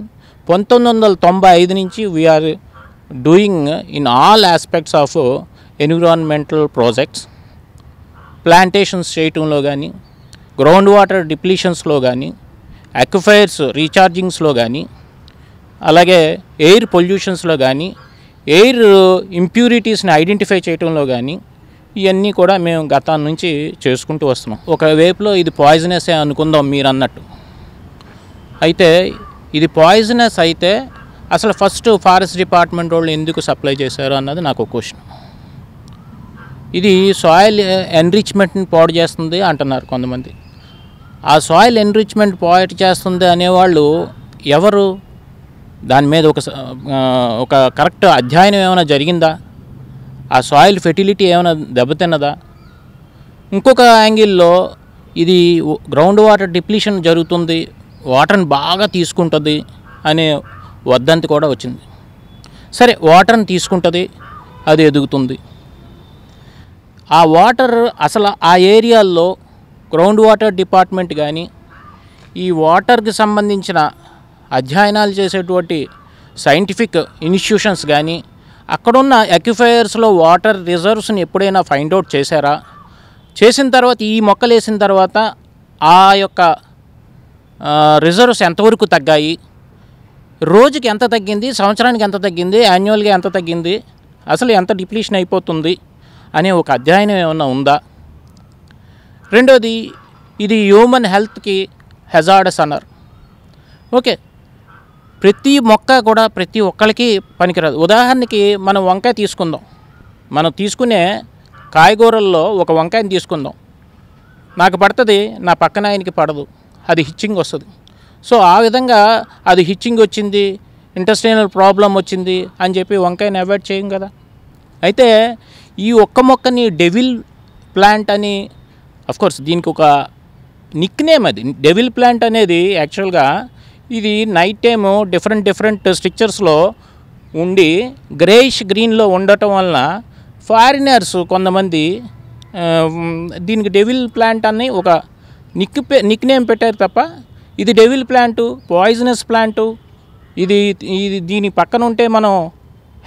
1995 నుంచి we are doing in all aspects of environmental projects. Plantations చేయటంలో కానీ, గ్రౌండ్ వాటర్ డిప్లీషన్స్లో కానీ, అక్విఫైర్స్ రీఛార్జింగ్స్లో కానీ, అలాగే ఎయిర్ పొల్యూషన్స్లో కానీ, ఎయిర్ ఇంప్యూరిటీస్ని ఐడెంటిఫై చేయటంలో కానీ, ఇవన్నీ కూడా మేము గతం నుంచి చేసుకుంటూ వస్తున్నాం. ఒకవైపులో ఇది పాయిజనస్ అనుకుందాం మీరు అన్నట్టు. అయితే ఇది పాయిజనస్ అయితే అసలు ఫస్ట్ ఫారెస్ట్ డిపార్ట్మెంట్ వాళ్ళు ఎందుకు సప్లై చేశారు అన్నది నాకు ఒక క్వశ్చన్. ఇది సాయిల్ ఎన్రిచ్మెంట్ని పాడు చేస్తుంది అంటున్నారు కొంతమంది. ఆ సాయిల్ ఎన్రిచ్మెంట్ పాడు చేస్తుంది అనేవాళ్ళు ఎవరు? దాని మీద ఒక కరెక్ట్ అధ్యయనం ఏమైనా జరిగిందా? ఆ సాయిల్ ఫెర్టిలిటీ ఏమైనా దెబ్బతిన్నదా? ఇంకొక యాంగిల్లో ఇది గ్రౌండ్ వాటర్ డిప్లీషన్ జరుగుతుంది, వాటర్ని బాగా తీసుకుంటుంది అనే వదంతి కూడా వచ్చింది. సరే, వాటర్ని తీసుకుంటుంది, అది ఎదుగుతుంది. ఆ వాటర్ అసలు ఆ ఏరియాల్లో గ్రౌండ్ వాటర్ డిపార్ట్మెంట్ కానీ, ఈ వాటర్కి సంబంధించిన అధ్యయనాలు చేసేటువంటి సైంటిఫిక్ ఇన్స్టిట్యూషన్స్ కానీ, అక్కడున్న అక్విఫైర్స్లో వాటర్ రిజర్వ్స్ని ఎప్పుడైనా ఫైండ్ అవుట్ చేశారా? చేసిన తర్వాత ఈ మొక్కలు వేసిన తర్వాత ఆ యొక్క రిజర్వ్స్ ఎంతవరకు తగ్గాయి, రోజుకి ఎంత తగ్గింది, సంవత్సరానికి ఎంత తగ్గింది, యాన్యువల్గా ఎంత తగ్గింది, అసలు ఎంత డిప్లీషన్ అయిపోతుంది అనే ఒక అధ్యయనం ఏమన్నా ఉందా? రెండోది, ఇది హ్యూమన్ హెల్త్కి హెజార్డస్ అన్నారు. ఓకే, ప్రతి మొక్క కూడా ప్రతి ఒక్కరికి పనికిరాదు. ఉదాహరణకి మనం వంకాయ తీసుకుందాం. మనం తీసుకునే కాయగూరల్లో ఒక వంకాయని తీసుకుందాం. నాకు పడుతుంది, నా పక్కన ఆయనకి పడదు, అది హిచ్చింగ్ వస్తుంది. సో ఆ విధంగా అది హిచ్చింగ్ వచ్చింది, ఇంటెస్టైనల్ ప్రాబ్లం వచ్చింది అని చెప్పి వంకాయని అవాయిడ్ చేయం కదా. అయితే ఈ ఒక్క మొక్కని డెవిల్ ప్లాంట్ అని, అఫ్కోర్స్ దీనికి ఒక నిక్ నేమ్, అది డెవిల్ ప్లాంట్ అనేది యాక్చువల్గా ఇది నైట్ టైము డిఫరెంట్ స్ట్రక్చర్స్లో ఉండి గ్రేయిష్ గ్రీన్లో ఉండటం వలన ఫారినర్స్ కొంతమంది దీనికి డెవిల్ ప్లాంట్ అని ఒక నిక్ నేమ్ పెట్టారు తప్ప, ఇది డెవిల్ ప్లాంటు, పాయిజనస్ ప్లాంటు, ఇది దీని పక్కన ఉంటే మనం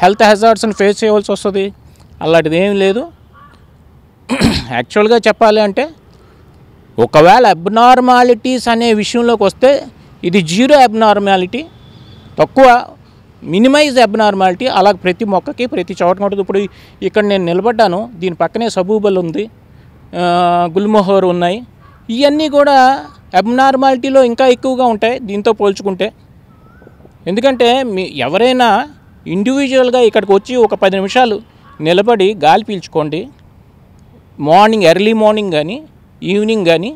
హెల్త్ హెజార్డ్స్ని ఫేస్ చేయవలసి వస్తుంది, అలాంటిది ఏం లేదు. యాక్చువల్గా చెప్పాలి అంటే ఒకవేళ అబ్నార్మాలిటీస్ అనే విషయంలోకి వస్తే ఇది జీరో అబ్నార్మాలిటీ, తక్కువ మినిమైజ్ అబ్నార్మాలిటీ. అలాగే ప్రతి మొక్కకి ప్రతి చోట ఉంటుంది. ఇప్పుడు ఇక్కడ నేను నిలబడ్డాను, దీని పక్కనే సబూబల్ ఉంది, గుల్మోహర్ ఉన్నాయి. ఇవన్నీ కూడా అబ్నార్మాలిటీలో ఇంకా ఎక్కువగా ఉంటాయి దీంతో పోల్చుకుంటే. ఎందుకంటే ఎవరైనా ఇండివిజువల్గా ఇక్కడికి వచ్చి ఒక 10 నిమిషాలు నిలబడి గాలి పీల్చుకోండి, మార్నింగ్ ఎర్లీ మార్నింగ్ కానీ ఈవినింగ్ కానీ.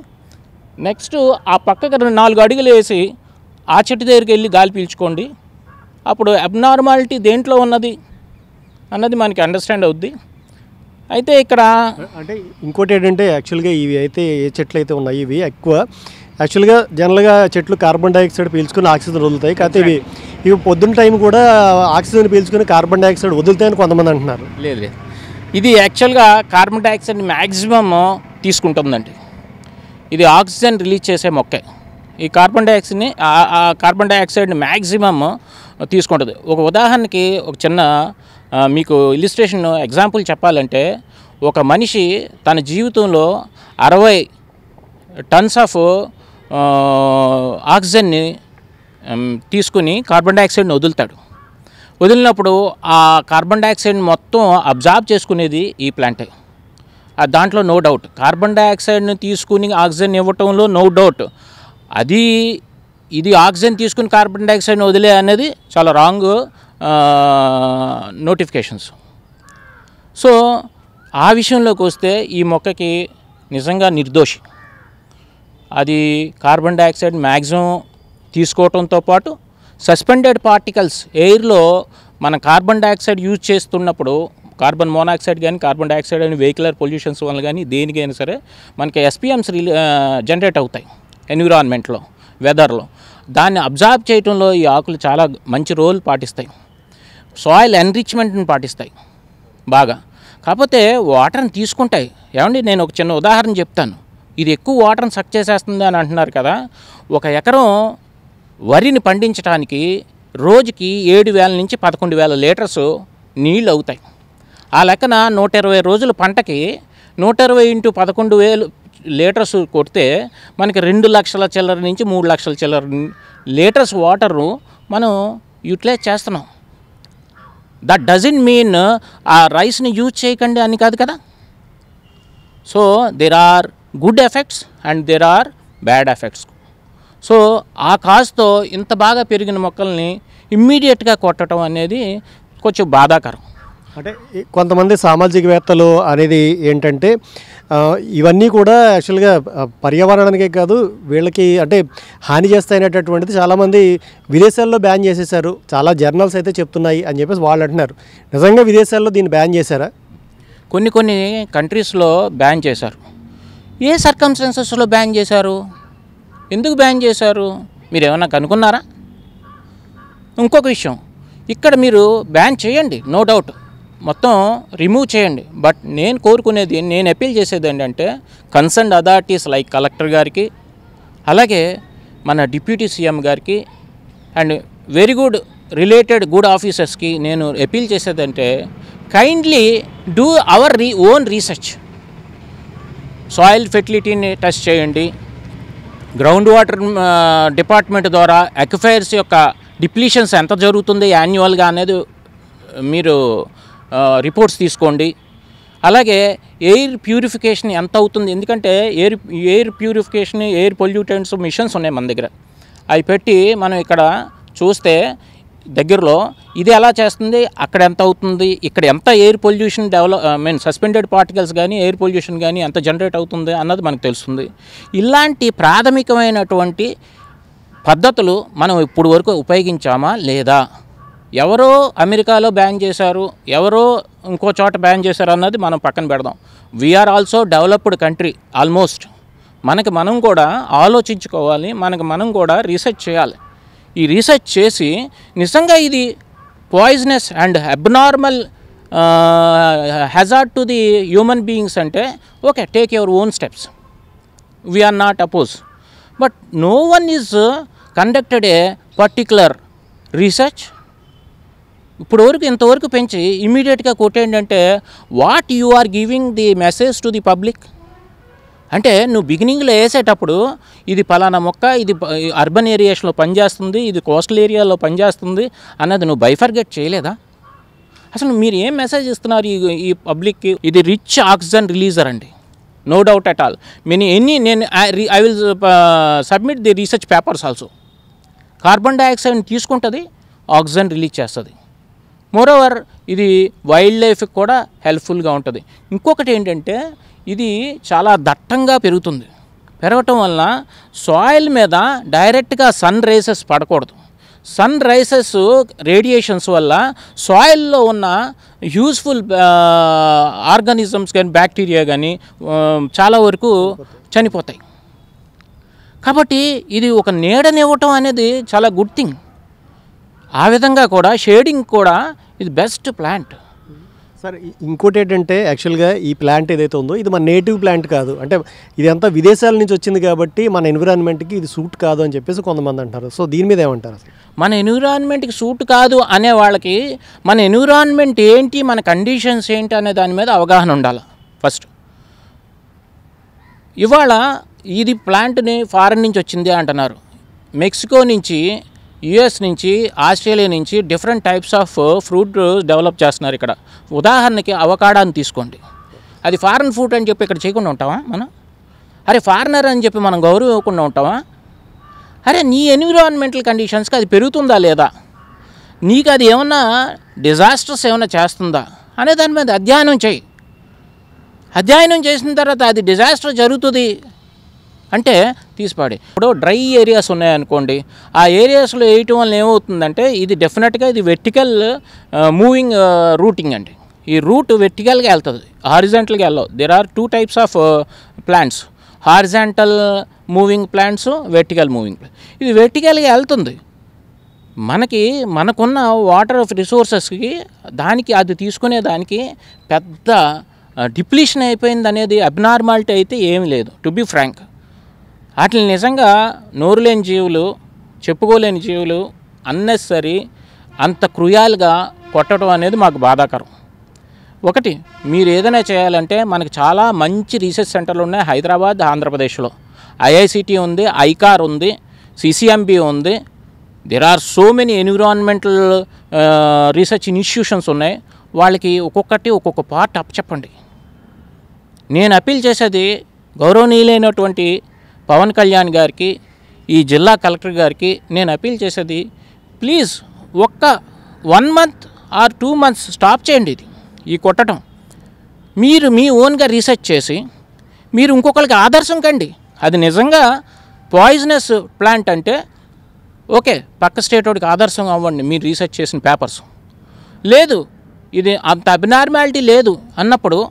నెక్స్ట్ ఆ పక్కకు 4 అడుగులు వేసి ఆ చెట్టు దగ్గరికి వెళ్ళి గాలి పీల్చుకోండి. అప్పుడు అబ్నార్మాలిటీ దేంట్లో ఉన్నది అన్నది మనకి అండర్స్టాండ్ అవుద్ది. అయితే ఇక్కడ అంటే ఇంకోటి ఏంటంటే యాక్చువల్గా ఇవి అయితే ఏ చెట్లు అయితే ఉన్నాయి ఇవి ఎక్కువ యాక్చువల్గా జనరల్గా చెట్లు కార్బన్ డైఆక్సైడ్ పీల్చుకుని ఆక్సిజన్ వదులుతాయి. కాకపోతే ఇవి పొద్దున్న టైం కూడా ఆక్సిజన్ పీల్చుకుని కార్బన్ డైఆక్సైడ్ వదులుతాయని కొంతమంది అంటున్నారు. లేదు, ఇది యాక్చువల్గా కార్బన్ డైఆక్సైడ్ మ్యాక్సిమం తీసుకుంటుందండి. ఇది ఆక్సిజన్ రిలీజ్ చేసే మొక్కే. ఈ కార్బన్ డైఆక్సైడ్ని మ్యాక్సిమం తీసుకుంటుంది. ఒక ఉదాహరణకి ఒక చిన్న మీకు ఇలిస్ట్రేషన్ ఎగ్జాంపుల్ చెప్పాలంటే, ఒక మనిషి తన జీవితంలో 60 టన్స్ ఆఫ్ ఆక్సిజన్ని తీసుకుని కార్బన్ డైఆక్సైడ్ని వదులుతాడు. వదిలినప్పుడు ఆ కార్బన్ డైఆక్సైడ్ని మొత్తం అబ్జార్బ్ చేసుకునేది ఈ ప్లాంటే. దాంట్లో నో డౌట్. కార్బన్ డైఆక్సైడ్ని తీసుకుని ఆక్సిజన్ ఇవ్వటంలో నో డౌట్. ఇది ఆక్సిజన్ తీసుకుని కార్బన్ డైఆక్సైడ్ని వదిలే అనేది చాలా రాంగ్ నోటిఫికేషన్స్. సో ఆ విషయంలోకి వస్తే ఈ మొక్కకి నిజంగా నిర్దోషి. అది కార్బన్ డైఆక్సైడ్ మ్యాక్సిమం తీసుకోవడంతో పాటు సస్పెండెడ్ పార్టికల్స్ ఎయిర్లో మన కార్బన్ డైఆక్సైడ్ యూజ్ చేస్తున్నప్పుడు, కార్బన్ మోనాక్సైడ్ కానీ కార్బన్ డైఆక్సైడ్ అని వెహికులర్ పొల్యూషన్స్ వల్ల కానీ దేనికైనా సరే మనకి ఎస్పిఎమ్స్ జనరేట్ అవుతాయి ఎన్విరాన్మెంట్లో, వెదర్లో. దాన్ని అబ్జార్బ్ చేయడంలో ఈ ఆకులు చాలా మంచి రోల్ పాటిస్తాయి. సాయిల్ ఎన్రిచ్మెంట్ని పాటిస్తాయి బాగా. కాకపోతే వాటర్ని తీసుకుంటాయి. ఏమండి, నేను ఒక చిన్న ఉదాహరణ చెప్తాను. ఇది ఎక్కువ వాటర్ని సక్ చేసేస్తుంది అని అంటున్నారు కదా. 1 ఎకరం వరిని పండించడానికి రోజుకి 7,000 నుంచి 11,000 లీటర్స్ నీళ్ళు అవుతాయి. ఆ లెక్కన 120 రోజుల పంటకి 120 × 11,000 లీటర్స్ కొడితే మనకి 2 లక్షల చిల్లర నుంచి 3 లక్షల చిల్లర లీటర్స్ వాటరు మనం యూటిలైజ్ చేస్తున్నాం. దట్ డజంట్ మీన్ ఆ రైస్ని యూజ్ చేయకండి అని కాదు కదా. So there are good effects and there are bad effects. So ఆ కాజ్తో ఇంత బాగా పెరిగిన మొక్కల్ని ఇమ్మీడియట్గా కొట్టడం అనేది కొంచెం బాధాకరం. అంటే కొంతమంది సామాజికవేత్తలు అనేది ఏంటంటే ఇవన్నీ కూడా యాక్చువల్గా పర్యావరణానికే కాదు వీళ్ళకి అంటే హాని చేస్తాయనేటటువంటిది చాలామంది విదేశాల్లో బ్యాన్ చేసేసారు, చాలా జర్నల్స్ అయితే చెప్తున్నాయి అని చెప్పేసి వాళ్ళు అంటున్నారు. నిజంగా విదేశాల్లో దీన్ని బ్యాన్ చేశారా? కొన్ని కంట్రీస్లో బ్యాన్ చేశారు. ఏ సర్కమ్స్టాన్సెస్లో బ్యాన్ చేశారు? ఎందుకు బ్యాన్ చేశారు? మీరు ఏమన్నా కనుక్కున్నారా? ఇంకొక విషయం, ఇక్కడ మీరు బ్యాన్ చేయండి, నో డౌట్, మొత్తం రిమూవ్ చేయండి. బట్ నేను కోరుకునేది, నేను అపీల్ చేసేది ఏంటంటే కన్సర్న్డ్ అథారిటీస్ లైక్ కలెక్టర్ గారికి, అలాగే మన డిప్యూటీ సీఎం గారికి అండ్ వెరీ రిలేటెడ్ గుడ్ ఆఫీసర్స్కి నేను అపీల్ చేసేదంటే kindly do our own research. Soil ఫెర్టిలిటీని టెస్ట్ చేయండి, గ్రౌండ్ వాటర్ డిపార్ట్మెంట్ ద్వారా అక్విఫైర్స్ యొక్క డిప్లీషన్స్ ఎంత జరుగుతుంది యాన్యువల్గా అనేది మీరు రిపోర్ట్స్ తీసుకోండి. అలాగే ఎయిర్ ప్యూరిఫికేషన్ ఎంత అవుతుంది, ఎందుకంటే air purification, air pollutants machines ఉన్నాయి మన దగ్గర. అవి పెట్టి మనం ఇక్కడ చూస్తే దగ్గరలో ఇది ఎలా చేస్తుంది, అక్కడ ఎంత అవుతుంది, ఇక్కడ ఎంత ఎయిర్ పొల్యూషన్ సస్పెండెడ్ పార్టికల్స్ కానీ ఎయిర్ పొల్యూషన్ కానీ ఎంత జనరేట్ అవుతుంది అన్నది మనకు తెలుస్తుంది. ఇలాంటి ప్రాథమికమైనటువంటి పద్ధతులు మనం ఇప్పుడు వరకు ఉపయోగించామా లేదా, ఎవరో అమెరికాలో బ్యాన్ చేశారు, ఎవరో ఇంకో చోట బ్యాన్ చేశారు అన్నది మనం పక్కన పెడదాం. We are also developed country almost. మనకి మనం కూడా ఆలోచించుకోవాలి, మనకి మనం కూడా రీసెర్చ్ చేయాలి. ఈ రీసెర్చ్ చేసి నిజంగా ఇది poisonous and abnormal hazard to the human beings అంటే okay, take your own steps, we are not oppose. But no one is conducted a particular research. ఇప్పటివరకు ఇంతవరకు పెంచి ఇమీడియట్గా కొట్టేంటంటే what you are giving the message to the public. అంటే నువ్వు బిగినింగ్లో వేసేటప్పుడు ఇది పలానా మొక్క, ఇది అర్బన్ ఏరియాస్లో పనిచేస్తుంది, ఇది కోస్టల్ ఏరియాలో పనిచేస్తుంది అన్నది నువ్వు బైఫర్గెట్ చేయలేదా? అసలు మీరు ఏం మెసేజ్ ఇస్తున్నారు ఈ పబ్లిక్కి? ఇది రిచ్ ఆక్సిజన్ రిలీజర్ అండి, నో డౌట్ అట్ ఆల్. నేను I will submit the research papers also. Carbon డైఆక్సైడ్ని తీసుకుంటుంది, ఆక్సిజన్ రిలీజ్ చేస్తుంది. మోరోవర్ ఇది వైల్డ్ లైఫ్కి కూడా హెల్ప్ఫుల్గా ఉంటుంది. ఇంకొకటి ఏంటంటే ఇది చాలా దట్టంగా పెరగటం వలన సాయిల్ మీద డైరెక్ట్గా సన్ రేసెస్ పడకూడదు. సన్ రైసెస్ రేడియేషన్స్ వల్ల సాయిల్లో ఉన్న యూజ్ఫుల్ ఆర్గానిజమ్స్ కానీ బ్యాక్టీరియా కానీ చాలా వరకు చనిపోతాయి. కాబట్టి ఇది ఒక నీడనివ్వటం అనేది చాలా గుడ్ థింగ్. ఆ విధంగా కూడా షేడింగ్ కూడా ఇది బెస్ట్ ప్లాంట్. సార్ ఇంకోటి ఏంటంటే యాక్చువల్గా ఈ ప్లాంట్ ఏదైతే ఉందో ఇది మన నేటివ్ ప్లాంట్ కాదు, అంటే ఇది అంతా విదేశాల నుంచి వచ్చింది కాబట్టి మన ఎన్విరాన్మెంట్కి ఇది సూట్ కాదు అని చెప్పేసి కొంతమంది అంటారు. సో దీని మీద ఏమంటారు? అసలు మన ఎన్విరాన్మెంట్కి సూట్ కాదు అనే వాళ్ళకి మన ఎన్విరాన్మెంట్ ఏంటి, మన కండిషన్స్ ఏంటి అనే దాని మీద అవగాహన ఉండాలి ఫస్ట్. ఇవాళ ఇది ప్లాంట్ని ఫారెన్ నుంచి వచ్చింది అంటున్నారు. మెక్సికో నుంచి, యుఎస్ నుంచి, ఆస్ట్రేలియా నుంచి different types of fruit develop చేస్తున్నారు ఇక్కడ. ఉదాహరణకి అవకాడాన్ని తీసుకోండి, అది ఫారెన్ ఫ్రూట్ అని చెప్పి ఇక్కడ చేయకుండా ఉంటామా మనం? అరే ఫారినర్ అని చెప్పి మనం గౌరవం ఇవ్వకుండా ఉంటామా? అరే నీ ఎన్విరాన్మెంటల్ కండిషన్స్కి అది పెరుగుతుందా లేదా, నీకు అది ఏమన్నా డిజాస్టర్స్ ఏమైనా చేస్తుందా అనే దాని మీద అధ్యయనం చేయి. అధ్యయనం చేసిన తర్వాత అది డిజాస్టర్ జరుగుతుంది అంటే తీసిపాడి. ఇప్పుడు డ్రై ఏరియాస్ ఉన్నాయనుకోండి, ఆ ఏరియాస్లో వేయటం వల్ల ఏమవుతుందంటే ఇది డెఫినెట్గా ఇది వెర్టికల్ మూవింగ్ రూటింగ్ అండి. ఈ రూట్ వెర్టికల్గా వెళ్తుంది, హారిజాంటల్గా వెళ్ళవు. There are 2 types of plants, horizontal moving plants, vertical moving plants. ఇది వెర్టికల్గా వెళ్తుంది. మనకున్న వాటర్ రిసోర్సెస్కి దానికి అది తీసుకునే దానికి పెద్ద డిప్లీషన్ అయిపోయింది అనేది అబ్నార్మాలిటీ అయితే ఏమీ లేదు. టు బి ఫ్రాంక్, వాటిని నిజంగా నోరు లేని జీవులు, చెప్పుకోలేని జీవులు అన్నెసరీ అంత క్రూయాలుగా కొట్టడం అనేది మాకు బాధాకరం. ఒకటి, మీరు ఏదైనా చేయాలంటే మనకు చాలా మంచి రీసెర్చ్ సెంటర్లు ఉన్నాయి హైదరాబాద్, ఆంధ్రప్రదేశ్లో. ఐఐసిటి ఉంది, ఐకార్ ఉంది, సిసిఎంబి ఉంది. There are so many environmental research institutions ఉన్నాయి. వాళ్ళకి ఒక్కొక్కటి ఒక్కొక్క పార్ట్ అప్పచెప్పండి. నేను అప్పీల్ చేసేది గౌరవనీయులైనటువంటి పవన్ కళ్యాణ్ గారికి, ఈ జిల్లా కలెక్టర్ గారికి నేను అప్పీల్ చేసేది, ప్లీజ్ ఒక్క 1 month or 2 months స్టాప్ చేయండి ఈ కొట్టడం. మీరు మీ ఓన్గా రీసెర్చ్ చేసి మీరు ఇంకొకరికి ఆదర్శం కండి. అది నిజంగా పాయిజనస్ ప్లాంట్ అంటే ఓకే, పక్క స్టేట్ వాడికి ఆదర్శం అవ్వండి మీరు రీసెర్చ్ చేసిన పేపర్స్. లేదు ఇది అంత అబ్నార్మాలిటీ లేదు అన్నప్పుడు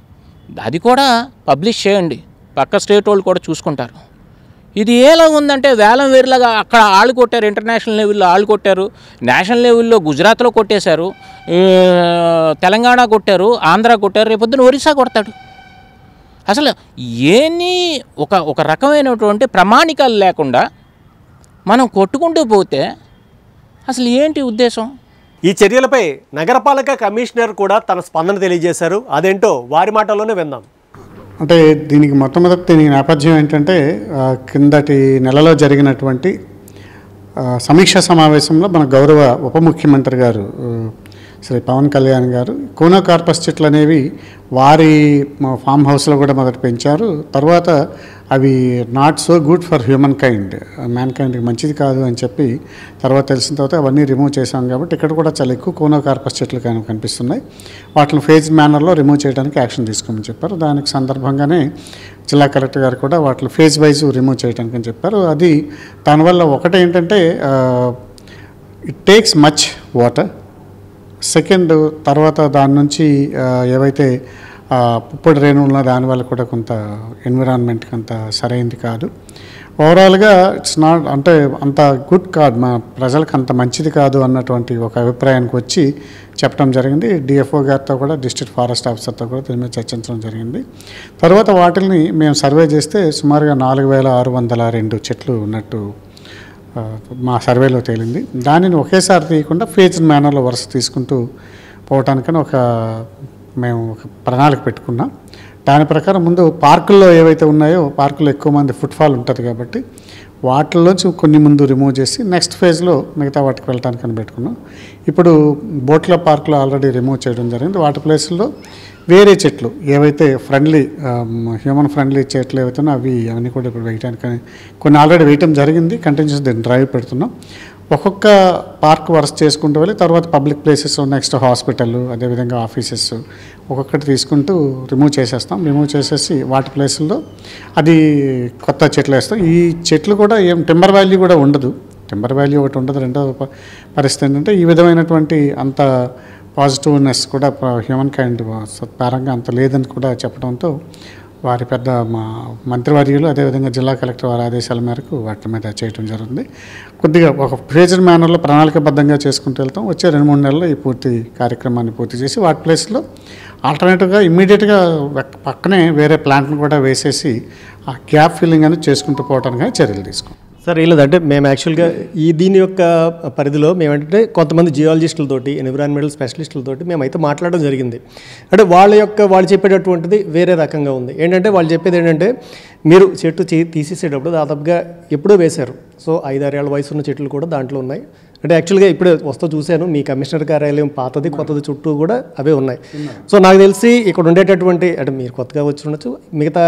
అది కూడా పబ్లిష్ చేయండి, పక్క స్టేట్ వాళ్ళు కూడా చూసుకుంటారు. ఇది ఎలా ఉందంటే వేలం వేరులాగా అక్కడ ఆళ్ళు కొట్టారు, ఇంటర్నేషనల్ లెవెల్లో ఆళ్ళు కొట్టారు, నేషనల్ లెవెల్లో గుజరాత్లో కొట్టేశారు, తెలంగాణ కొట్టారు, ఆంధ్ర కొట్టారు, రేపొద్దున ఒరిస్సా కొడతాడు. అసలు ఏమీ ఒక రకమైనటువంటి ప్రమాణికాలు లేకుండా మనం కొట్టుకుంటూ పోతే అసలు ఏంటి ఉద్దేశం? ఈ చర్యలపై నగరపాలక కమిషనర్ కూడా తన స్పందన తెలియజేశారు. అదేంటో వారి మాటల్లోనే విందాం. అంటే దీనికి మొట్టమొదటి దీనికి నేపథ్యం ఏంటంటే కిందటి నెలలో జరిగినటువంటి సమీక్షా సమావేశంలో మన గౌరవ ఉప ముఖ్యమంత్రి గారు శ్రీ పవన్ కళ్యాణ్ గారు కోనోకార్పస్ చెట్లు అనేవి వారి ఫామ్ హౌస్లో కూడా మొదట పెంచారు. తర్వాత అవి not so good for human kind, man కైండ్కి మంచిది కాదు అని చెప్పి తర్వాత తెలిసిన తర్వాత అవన్నీ రిమూవ్ చేశాం. కాబట్టి ఇక్కడ కూడా చాలా ఎక్కువ కోనోకార్పస్ చెట్లు కనిపిస్తున్నాయి. వాటిని ఫేజ్ మేనర్లో రిమూవ్ చేయడానికి యాక్షన్ తీసుకోమని చెప్పారు. దానికి సందర్భంగానే జిల్లా కలెక్టర్ గారు కూడా వాటిని ఫేజ్ వైజ్ రిమూవ్ చేయడానికి అని చెప్పారు. అది దానివల్ల ఒకటి ఏంటంటే it takes much water. Second తర్వాత దాని నుంచి ఏవైతే పుప్పొడి రేణువుల్లో దానివల్ల కూడా కొంత ఎన్విరాన్మెంట్కి అంత సరైనది కాదు. ఓవరాల్గా ఇట్స్ నాట్ అంటే అంత గుడ్ కాదు, మా ప్రజలకు అంత మంచిది కాదు అన్నటువంటి ఒక అభిప్రాయానికి వచ్చి చెప్పడం జరిగింది. డిఎఫ్ఓ గారితో కూడా డిస్ట్రిక్ట్ ఫారెస్ట్ ఆఫీసర్తో కూడా దీని మీద చర్చించడం జరిగింది. తర్వాత వాటిని మేము సర్వే చేస్తే సుమారుగా 4602 చెట్లు ఉన్నట్టు మా సర్వేలో తేలింది. దానిని ఒకేసారి తీయకుండా ఫేజ్ మేనర్లో వరుస తీసుకుంటూ పోవటానికని మేము ఒక ప్రణాళిక పెట్టుకున్నాం. దాని ప్రకారం ముందు పార్కుల్లో ఏవైతే ఉన్నాయో పార్కుల్లో ఎక్కువ మంది ఫుట్ఫాల్ ఉంటుంది కాబట్టి వాటిల్లోంచి కొన్ని ముందు రిమూవ్ చేసి నెక్స్ట్ ఫేజ్లో మిగతా వాటికి వెళ్ళటానికి పెట్టుకున్నాం. ఇప్పుడు బోట్ల పార్కులో ఆల్రెడీ రిమూవ్ చేయడం జరిగింది. వాటి ప్లేసుల్లో వేరే చెట్లు ఏవైతే ఫ్రెండ్లీ హ్యూమన్ ఫ్రెండ్లీ చెట్లు ఏవైతే ఉన్నాయో అవన్నీ కూడా ఇప్పుడు వేయడానికి కొన్ని ఆల్రెడీ వేయటం జరిగింది. కంటిన్యూస్ దీన్ని డ్రైవ్ పెడుతున్నాం. ఒక్కొక్క పార్క్ వరుస చేసుకుంటూ వెళ్ళి తర్వాత పబ్లిక్ ప్లేసెస్, నెక్స్ట్ హాస్పిటల్, అదేవిధంగా ఆఫీసెస్ ఒక్కొక్కటి తీసుకుంటూ రిమూవ్ చేసేస్తాం. రిమూవ్ చేసేసి వాటి ప్లేసుల్లో అది కొత్త చెట్లు వేస్తాం. ఈ చెట్లు కూడా ఏం టింబర్ వాల్యూ కూడా ఉండదు. టింబర్ వాల్యూ ఒకటి ఉండదు. రెండో పరిస్థితి ఏంటంటే ఈ విధమైనటువంటి అంత పాజిటివ్నెస్ కూడా హ్యూమన్ కైండ్ పరంగా అంత లేదని కూడా చెప్పడంతో వారి పెద్ద మా మంత్రివర్యులు అదేవిధంగా జిల్లా కలెక్టర్ వారి ఆదేశాల మేరకు వాటి మీద చేయడం జరుగుతుంది. కొద్దిగా ఒక ఫేజ్డ్ మేనర్లో ప్రణాళికబద్ధంగా చేసుకుంటూ వెళ్తాం. వచ్చే 2-3 నెలల్లో ఈ పూర్తి కార్యక్రమాన్ని పూర్తి చేసి వాటి ప్లేస్లో ఆల్టర్నేటివ్గా ఇమ్మీడియట్గా పక్కనే వేరే ప్లాంట్ని కూడా వేసేసి ఆ గ్యాప్ ఫిల్లింగ్ అనేది చేసుకుంటూ పోవడానికి చర్యలు తీసుకుంటాం. సార్ లేదంటే మేము యాక్చువల్గా దీని యొక్క పరిధిలో మేమేంటంటే కొంతమంది జియాలజిస్టులతోటి, ఎన్విరాన్మెంటల్ స్పెషలిస్టులతోటి మేమైతే మాట్లాడడం జరిగింది. అంటే వాళ్ళు చెప్పేటటువంటిది వేరే రకంగా ఉంది. ఏంటంటే వాళ్ళు చెప్పేది ఏంటంటే మీరు చెట్టు తీసేసేటప్పుడు దాదాపుగా ఎప్పుడో వేశారు. సో 5-6 ఏళ్ల వయసు ఉన్న చెట్లు కూడా దాంట్లో ఉన్నాయి. అంటే యాక్చువల్గా ఇప్పుడే వస్తూ చూశాను, మీ కమిషనర్ కార్యాలయం పాతది కొత్తది చుట్టూ కూడా అవే ఉన్నాయి. సో నాకు తెలిసి ఇక్కడ ఉండేటటువంటి అంటే మీరు కొత్తగా వచ్చి ఉండొచ్చు, మిగతా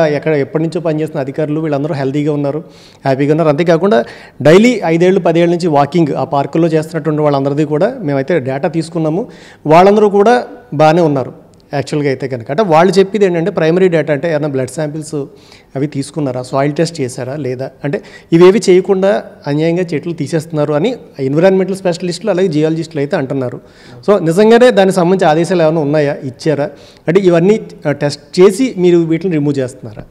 ఎప్పటి నుంచో పనిచేస్తున్న అధికారులు వీళ్ళందరూ హెల్తీగా ఉన్నారు, హ్యాపీగా ఉన్నారు. అంతేకాకుండా డైలీ 5 ఏళ్ళు 10 ఏళ్ళ నుంచి వాకింగ్ ఆ పార్కుల్లో చేస్తున్నటువంటి వాళ్ళందరిది కూడా మేమైతే డేటా తీసుకున్నాము. వాళ్ళందరూ కూడా బాగానే ఉన్నారు యాక్చువల్గా అయితే కనుక. అంటే వాళ్ళు చెప్పేది ఏంటంటే ప్రైమరీ డేటా అంటే ఏమైనా బ్లడ్ శాంపిల్స్ అవి తీసుకున్నారా, సాయిల్ టెస్ట్ చేశారా లేదా, అంటే ఇవేవి చేయకుండా అన్యాయంగా చెట్లు తీసేస్తున్నారు అని ఎన్విరాన్మెంటల్ స్పెషలిస్టులు అలాగే జియాలజిస్టులు అయితే అంటున్నారు. సో నిజంగానే దానికి సంబంధించి ఆదేశాలు ఏమైనా ఉన్నాయా, ఇచ్చారా, అంటే ఇవన్నీ టెస్ట్ చేసి మీరు వీటిని రిమూవ్ చేస్తున్నారా?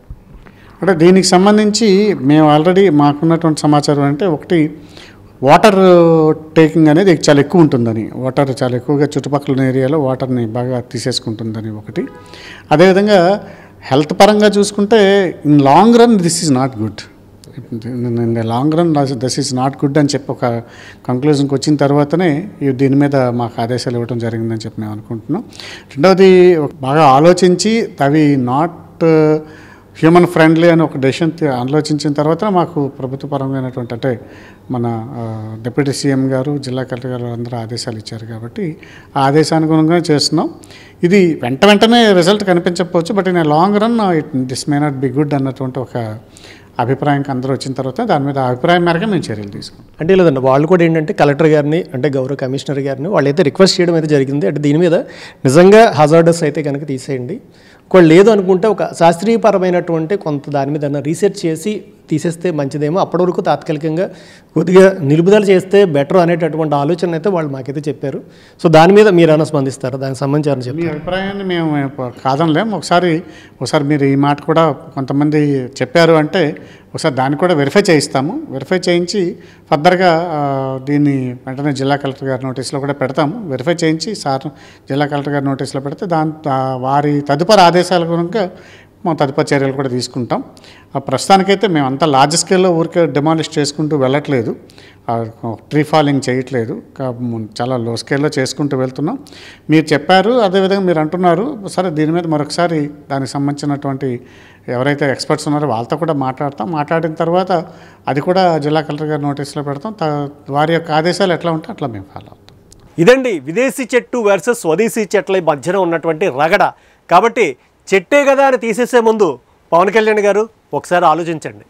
అంటే దీనికి సంబంధించి మేము ఆల్రెడీ మాకున్నటువంటి సమాచారం అంటే ఒకటి వాటర్ టేకింగ్ అనేది చాలా ఎక్కువ ఉంటుందని, వాటర్ చాలా ఎక్కువగా చుట్టుపక్కల ఏరియాలో వాటర్ని బాగా తీసేసుకుంటుందని ఒకటి. అదేవిధంగా హెల్త్ పరంగా చూసుకుంటే in long run this is not good, in the long run this is not good అని చెప్పి ఒక కంక్లూజన్కి వచ్చిన తర్వాతనే దీని మీద మాకు ఆదేశాలు ఇవ్వడం జరిగిందని చెప్పి మేము అనుకుంటున్నాం. రెండవది బాగా ఆలోచించి అవి నాట్ హ్యూమన్ ఫ్రెండ్లీ అని ఒక డెసిషన్ ఆలోచించిన తర్వాత మాకు ప్రభుత్వపరమైనటువంటి అంటే మన డిప్యూటీ సీఎం గారు, జిల్లా కలెక్టర్ గారు అందరూ ఆదేశాలు ఇచ్చారు. కాబట్టి ఆ ఆదేశానుగుణంగా చేస్తున్నాం. ఇది వెంటనే రిజల్ట్ కనిపించకపోవచ్చు, but in a long run this may not be good అన్నటువంటి ఒక అభిప్రాయంకి అందరూ వచ్చిన తర్వాత దాని మీద అభిప్రాయం మేరకు మేము చర్యలు తీసుకున్నాం. అంటే లేదండి, వాళ్ళు కూడా ఏంటంటే కలెక్టర్ గారిని అంటే గౌరవ కమిషనర్ గారిని వాళ్ళైతే రిక్వెస్ట్ చేయడం అయితే జరిగింది. అంటే దీని మీద నిజంగా హజార్డస్ అయితే కనుక తీసేయండి, ఒకవేళ లేదు అనుకుంటే ఒక శాస్త్రీయపరమైనటువంటి కొంత దాని మీద రీసెర్చ్ చేసి తీసేస్తే మంచిదేమో, అప్పటి వరకు తాత్కాలికంగా కొద్దిగా నిలుపుదల చేస్తే బెటర్ అనేటటువంటి ఆలోచన అయితే వాళ్ళు మాకైతే చెప్పారు. సో దాని మీద మీరైనా స్పందిస్తారా, దానికి సంబంధించి చెప్పి మీ అభిప్రాయాన్ని మేము కాదనలేం. ఒకసారి మీరు ఈ మాట కూడా కొంతమంది చెప్పారు అంటే ఒకసారి దాన్ని కూడా వెరిఫై చేయిస్తాము. వెరిఫై చేయించి ఫర్దర్గా దీన్ని వెంటనే జిల్లా కలెక్టర్ గారి నోటీస్లో కూడా పెడతాము. వెరిఫై చేయించి జిల్లా కలెక్టర్ గారి నోటీస్లో పెడితే వారి తదుపరి ఆదేశాల కనుక మా తదుపరి చర్యలు కూడా తీసుకుంటాం. ప్రస్తుతానికైతే మేము అంత లార్జ్ స్కేల్లో ఊరికే డిమాలిష్ చేసుకుంటూ వెళ్ళట్లేదు, ట్రీ ఫాలింగ్ చేయట్లేదు, చాలా లో స్కేల్లో చేసుకుంటూ వెళ్తున్నాం. మీరు చెప్పారు, అదేవిధంగా మీరు అంటున్నారు. సరే, దీని మీద మరొకసారి దానికి సంబంధించినటువంటి ఎవరైతే ఎక్స్పర్ట్స్ ఉన్నారో వాళ్ళతో కూడా మాట్లాడిన తర్వాత అది కూడా జిల్లా కలెక్టర్ గారి నోటీసులో పెడతాం. వారి యొక్క ఆదేశాలు ఎట్లా ఉంటే అట్లా మేము ఫాలో అవుతాం. ఇదండి విదేశీ చెట్టు వర్సెస్ స్వదేశీ చెట్ల మధ్యన ఉన్నటువంటి రగడ. కాబట్టి చెట్టే కదా అని తీసేసే ముందు పవన్ కళ్యాణ్ గారు ఒకసారి ఆలోచించండి.